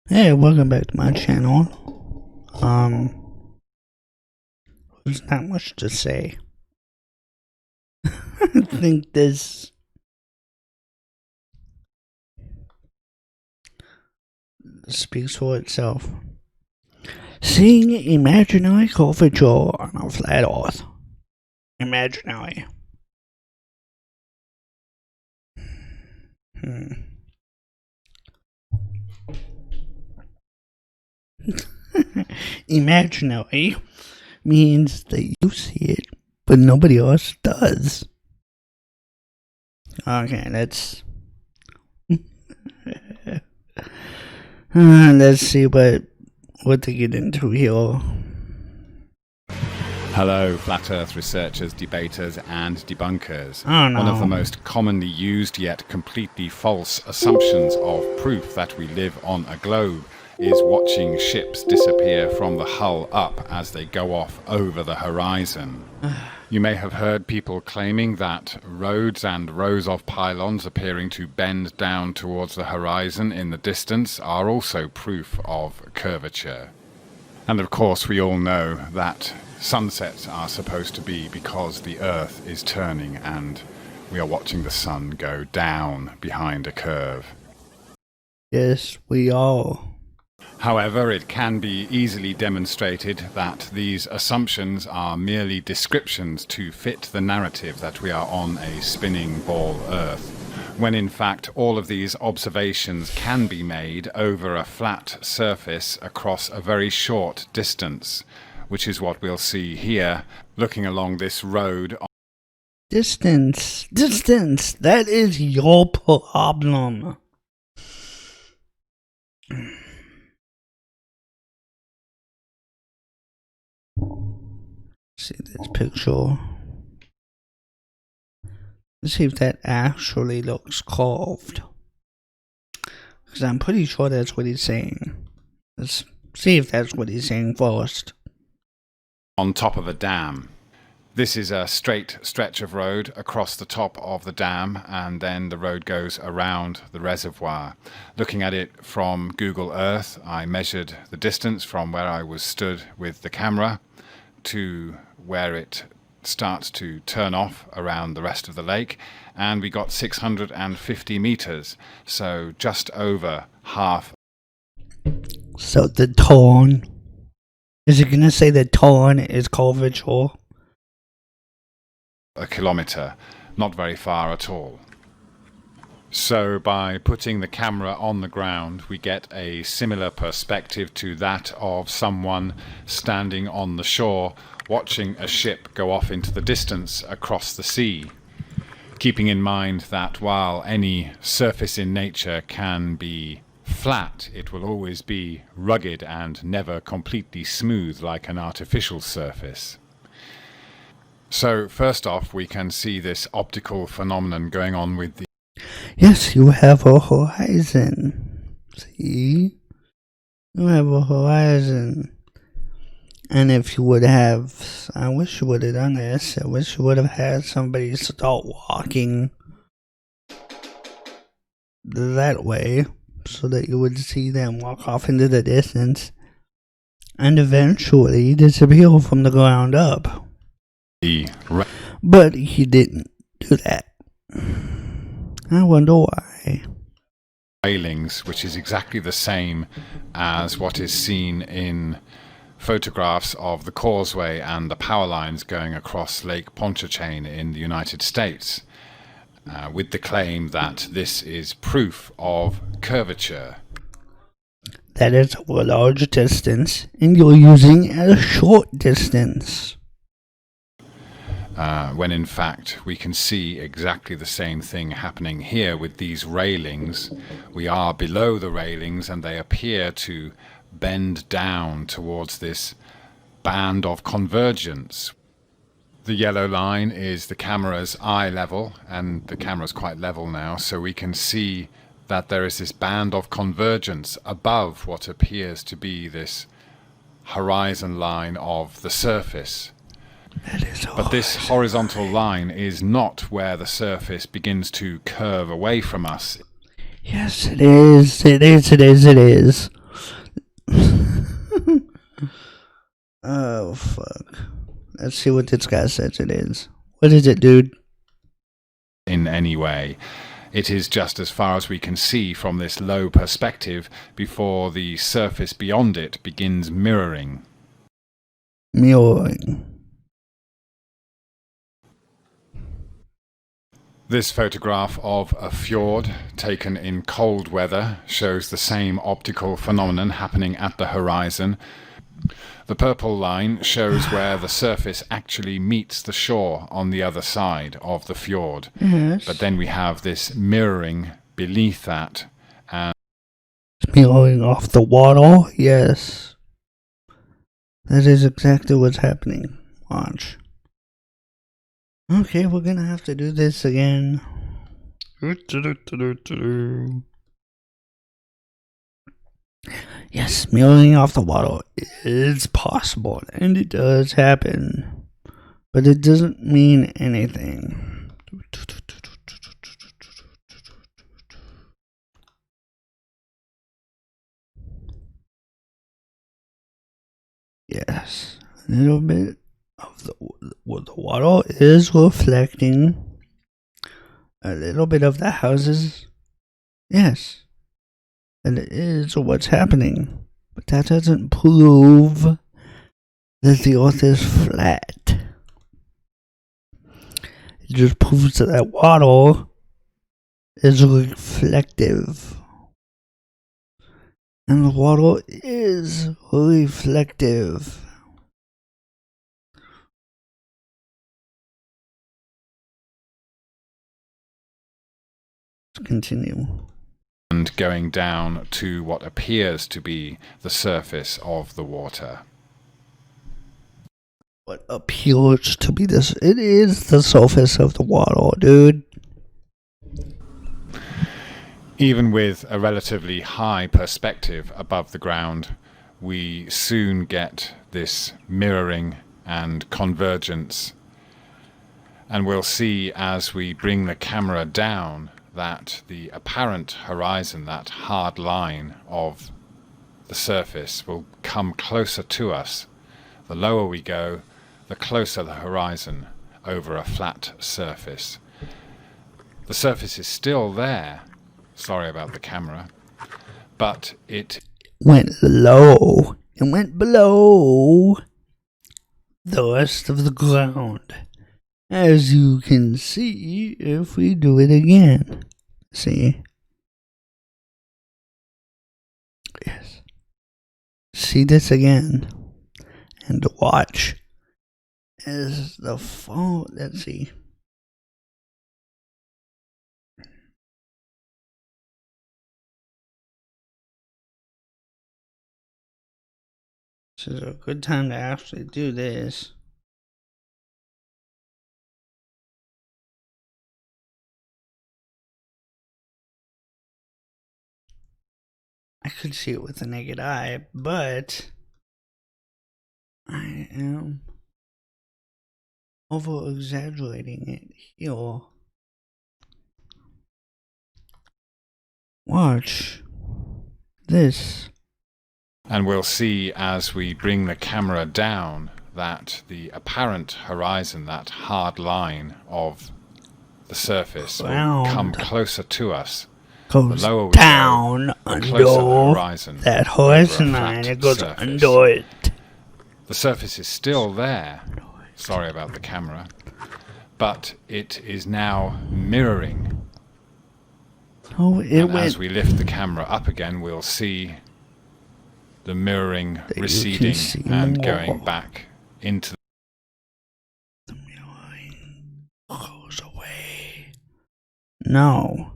Hey, welcome back to my channel. There's not much to say. I think this speaks for itself. Seeing imaginary curvature on a flat earth. Imaginary. Imaginary means that you see it, but nobody else does. Okay, let's see what to get into here. Hello, Flat Earth researchers, debaters, and debunkers. Oh, no. One of the most commonly used yet completely false assumptions of proof that we live on a globe is watching ships disappear from the hull up as they go off over the horizon. You may have heard people claiming that roads and rows of pylons appearing to bend down towards the horizon in the distance are also proof of curvature. And of course we all know that sunsets are supposed to be because the Earth is turning and we are watching the sun go down behind a curve. Yes, we are. However, it can be easily demonstrated that these assumptions are merely descriptions to fit the narrative that we are on a spinning ball Earth, when in fact all of these observations can be made over a flat surface across a very short distance, which is what we'll see here, looking along this road. Distance, that is your problem. See this picture. Let's see if that actually looks curved. Because I'm pretty sure that's what he's saying. Let's see if that's what he's saying first. On top of a dam. This is a straight stretch of road across the top of the dam, and then the road goes around the reservoir. Looking at it from Google Earth, I measured the distance from where I was stood with the camera to where it starts to turn off around the rest of the lake, and we got 650 meters, so just over half. So the tone, is it going to say the tone is curvature? A kilometer, not very far at all. So by putting the camera on the ground, we get a similar perspective to that of someone standing on the shore watching a ship go off into the distance across the sea, keeping in mind that while any surface in nature can be flat, it will always be rugged and never completely smooth like an artificial surface. So first off, we can see this optical phenomenon going on with the... Yes, you have a horizon. See? You have a horizon. And if you would have... I wish you would have done this. I wish you would have had somebody start walking that way so that you would see them walk off into the distance and eventually disappear from the ground up. But he didn't do that. I wonder why. Railings, which is exactly the same as what is seen in photographs of the causeway and the power lines going across Lake Pontchartrain in the United States, with the claim that this is proof of curvature. That is a large distance, and you're using a short distance. When in fact we can see exactly the same thing happening here with these railings. We are below the railings and they appear to bend down towards this band of convergence. The yellow line is the camera's eye level, and the camera's quite level now, so we can see that there is this band of convergence above what appears to be this horizon line of the surface. But this horizontal line is not where the surface begins to curve away from us. Yes, it is. It is. Oh, fuck. Let's see what this guy says it is. What is it, dude? In any way. It is just as far as we can see from this low perspective before the surface beyond it begins mirroring. Mirroring. This photograph of a fjord taken in cold weather shows the same optical phenomenon happening at the horizon. The purple line shows where the surface actually meets the shore on the other side of the fjord. Yes. But then we have this mirroring beneath that. And mirroring off the water? Yes. That is exactly what's happening. Watch. Okay, we're gonna have to do this again. Yes, mirroring off the water is possible, and it does happen. But it doesn't mean anything. Yes, a little bit of the water is reflecting a little bit of the houses. Yes, and it is what's happening, but that doesn't prove that the earth is flat. It just proves that water is reflective. And water is reflective. Let's continue. And going down to what appears to be the surface of the water. What appears to be this? It is the surface of the water, dude. Even with a relatively high perspective above the ground, we soon get this mirroring and convergence. And we'll see as we bring the camera down that the apparent horizon, that hard line of the surface, will come closer to us. The lower we go, the closer the horizon over a flat surface. The surface is still there. Sorry about the camera. But it went low. It went below the rest of the ground. As you can see if we do it again. See? Yes. See this again. And watch as the phone. Let's see. This is a good time to actually do this. I could see it with the naked eye, but I am over exaggerating it here. Watch this. And we'll see as we bring the camera down that the apparent horizon, that hard line of the surface, will come closer to us. Goes the lower we down go, the under closer the horizon, that horizon line. It goes surface. under it. The surface is still there. Sorry about the camera. But it is now mirroring. Oh, it and went. As we lift the camera up again, we'll see the mirroring receding and going back into the mirroring goes away. No.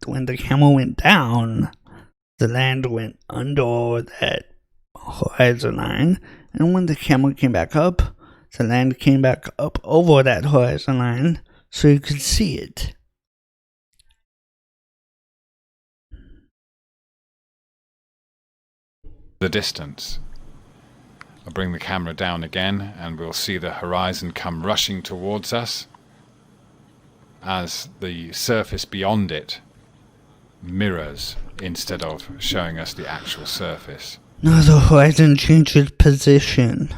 When the camera went down, the land went under that horizon line, and when the camera came back up, the land came back up over that horizon line, so you could see it. the distance. I'll bring the camera down again, and we'll see the horizon come rushing towards us. as the surface beyond it mirrors instead of showing us the actual surface. No, the horizon changes position.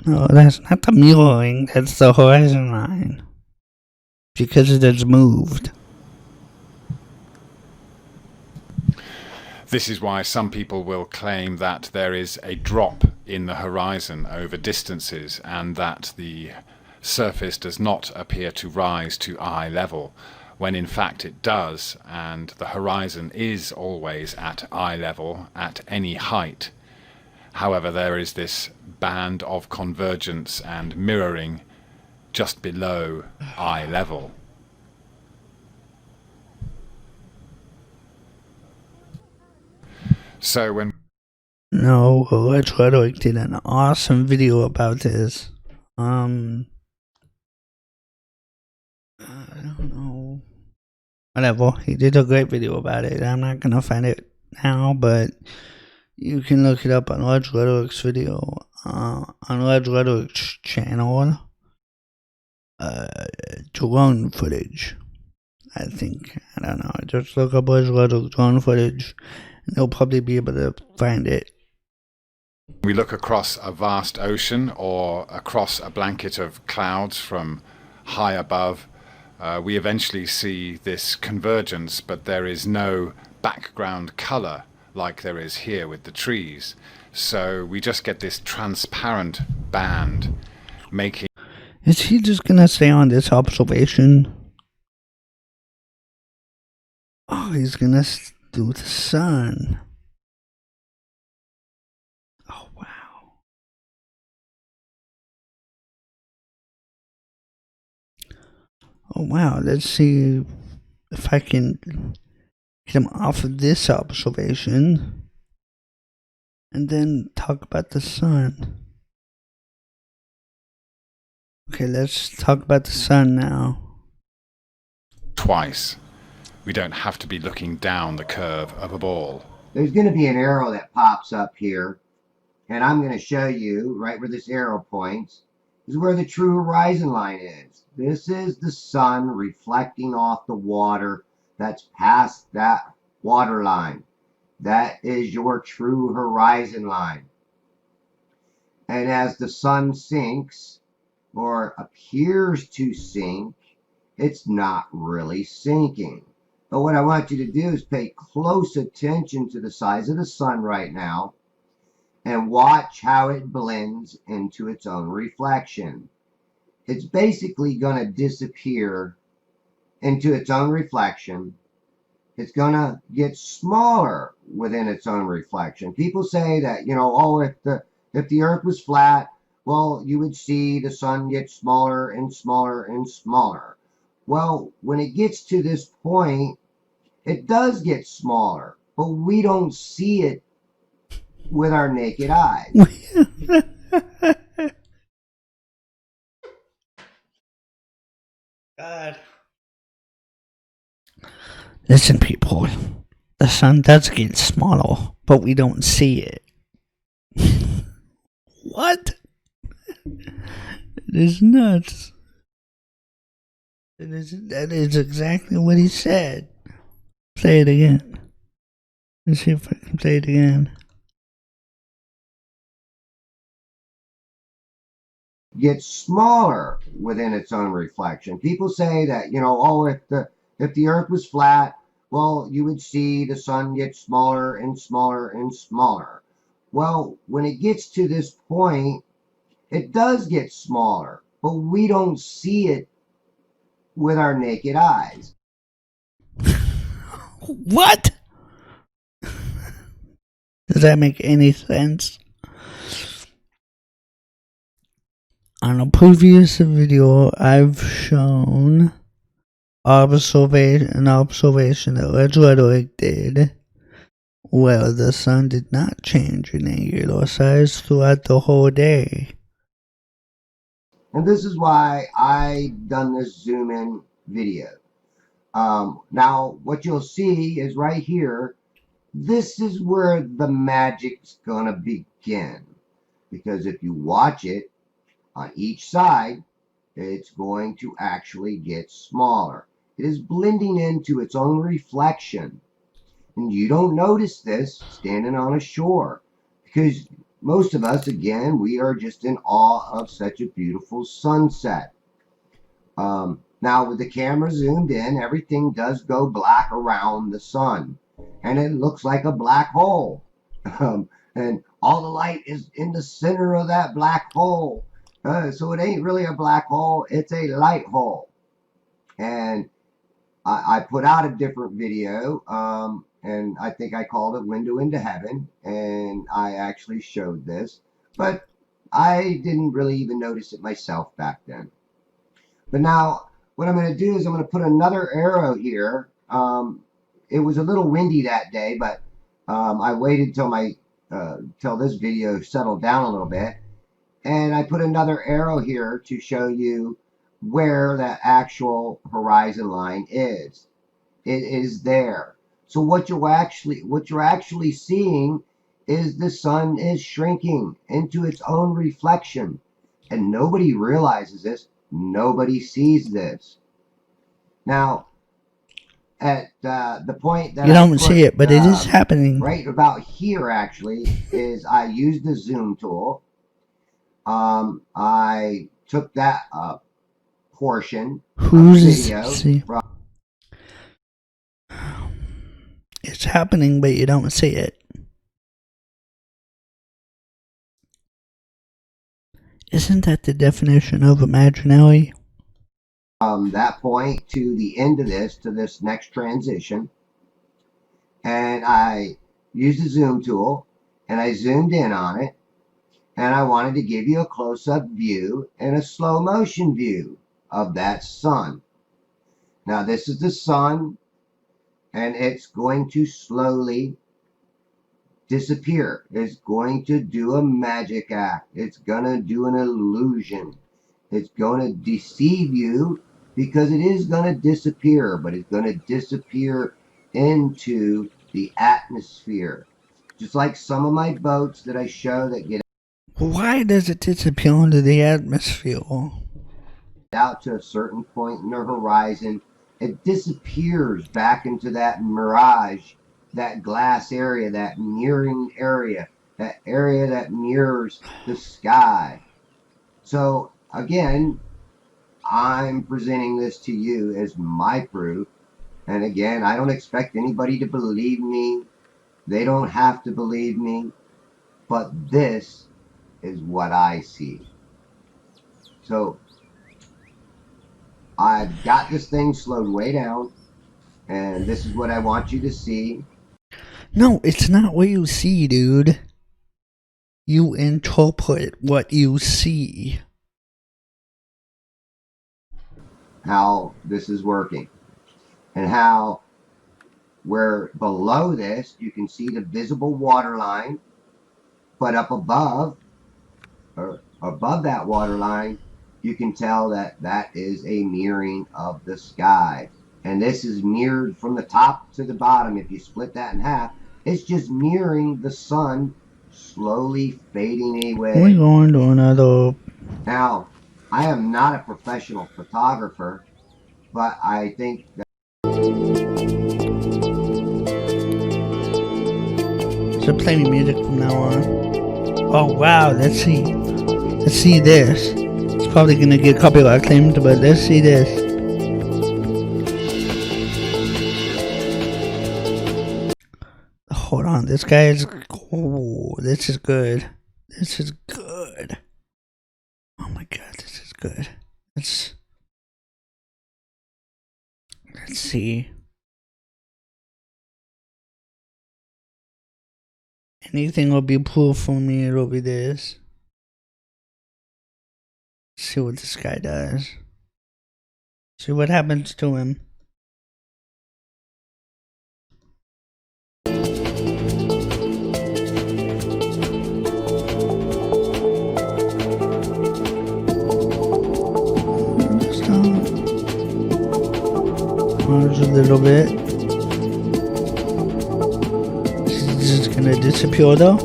No, that's not the mirroring, that's the horizon line. Because it has moved. This is why some people will claim that there is a drop in the horizon over distances and that the surface does not appear to rise to eye level, when in fact it does, and the horizon is always at eye level at any height. However, there is this band of convergence and mirroring just below eye level. So when... No, Rich Rhetoric did an awesome video about this. I don't know. Whatever, he did a great video about it. I'm not gonna find it now, but you can look it up on Rich Rhetoric's video, on Rich Rhetoric's channel. Drone footage, I think. I don't know. Just look up Rich Rhetoric drone footage, and you'll probably be able to find it. We look across a vast ocean or across a blanket of clouds from high above, we eventually see this convergence, but there is no background color like there is here with the trees. So we just get this transparent band making... Is he just gonna stay on this observation? Oh, he's gonna do the sun. Oh, wow. Oh, wow. Let's see if I can get him off of this observation and then talk about the sun. Okay, let's talk about the sun now. Twice. We don't have to be looking down the curve of a ball. There's going to be an arrow that pops up here, and I'm going to show you right where this arrow points is where the true horizon line is. This is the sun reflecting off the water that's past that water line. That is your true horizon line. And as the sun sinks, or appears to sink, it's not really sinking. But what I want you to do is pay close attention to the size of the sun right now and watch how it blends into its own reflection. It's basically going to disappear into its own reflection. It's going to get smaller within its own reflection. People say that, you know, oh, if the earth was flat, well, you would see the sun get smaller and smaller and smaller. Well, when it gets to this point, it does get smaller, but we don't see it with our naked eyes. God. Listen, people. The sun does get smaller, but we don't see it. What? It is nuts. That is exactly what he said. Say it again. Let's see if I can say it again. Gets smaller within its own reflection. People say that, you know, oh, if the earth was flat, well, you would see the sun get smaller and smaller and smaller. Well, when it gets to this point, it does get smaller, but we don't see it with our naked eyes. What? Does that make any sense? On a previous video, I've shown an observation that Rich Rhetoric did where the sun did not change in angular size throughout the whole day. And this is why I done this zoom in video. Now, what you'll see is right here, this is where the magic's going to begin. Because if you watch it on each side, it's going to actually get smaller. It is blending into its own reflection. And you don't notice this standing on a shore. Because most of us, again, we are just in awe of such a beautiful sunset. Now, with the camera zoomed in, everything does go black around the sun. And it looks like a black hole. And all the light is in the center of that black hole. So it ain't really a black hole, it's a light hole. And I put out a different video, and I think I called it Window into Heaven, and I actually showed this. But I didn't really even notice it myself back then. But now, what I'm going to do is I'm going to put another arrow here. It was a little windy that day, but I waited till this video settled down a little bit. And I put another arrow here to show you where that actual horizon line is. It is there. So what you're actually seeing is the sun is shrinking into its own reflection. And nobody realizes this. Nobody sees this. Now, at the point that you don't see it, but it is happening. Right about here, actually, is I used the zoom tool. I took that portion of video. It's happening, but you don't see it. Isn't that the definition of imaginary? That point to the end of this, to this next transition. And I used the zoom tool, and I zoomed in on it. And I wanted to give you a close-up view and a slow motion view of that sun. Now this is the sun, and it's going to slowly disappear. It's going to do a magic act. It's going to do an illusion. It's going to deceive you because it is going to disappear, but it's going to disappear into the atmosphere. Just like some of my boats that I show that get Why does it disappear into the atmosphere? out to a certain point in the horizon, it disappears back into that mirage, that glass area, that mirroring area, that area that mirrors the sky. So again, I'm presenting this to you as my proof. And again, I don't expect anybody to believe me. They don't have to believe me. But this is what I see. So I've got this thing slowed way down, and this is what I want you to see. No, it's not what you see, dude. You interpret what you see. How this is working, and how where below this you can see the visible water line, but up above, or above that water line, you can tell that that is a mirroring of the sky. And this is mirrored from the top to the bottom. If you split that in half, it's just mirroring the sun slowly fading away. We're going to another. Now, I am not a professional photographer, but I think that So play me music from now on. Oh wow, let's see. Let's see this. It's probably gonna get copyright claimed, but let's see this. Hold on, this guy is. Oh, this is good. This is good. Oh my god, this is good. Let's see. Anything will be proof for me, it'll be this. See what this guy does. See what happens to him. Just a little bit. She's just gonna disappear though.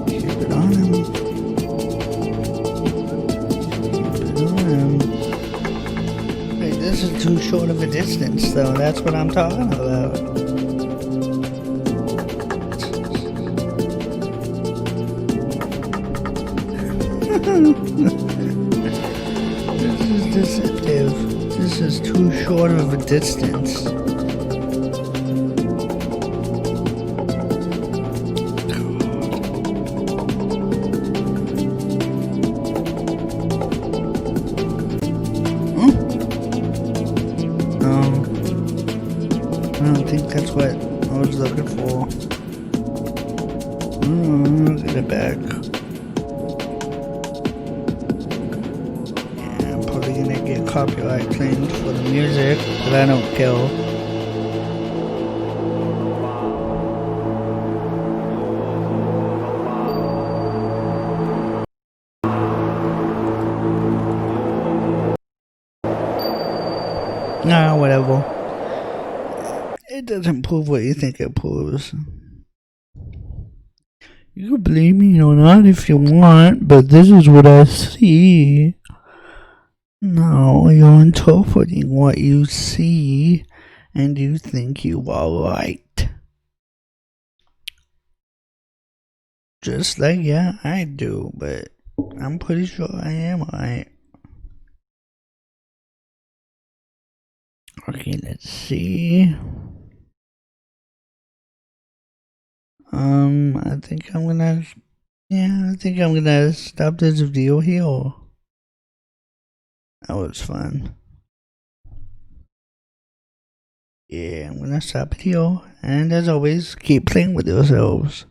Keep it on him. Keep it on him. Wait, this is too short of a distance though. That's what I'm talking about. This is deceptive. This is too short of a distance. No, I don't think that's what I was looking for. I'll get it back. Gonna get copyright claimed for the music, but I don't care. Nah, whatever. It doesn't prove what you think it proves. You can believe me or not if you want, but this is what I see. No, you're interpreting what you see, and you think you are right. Just like, yeah, I do, but I'm pretty sure I am right. Okay, let's see. I think I'm gonna stop this video here. That was fun. Yeah, I'm gonna stop it here. And as always, keep playing with yourselves.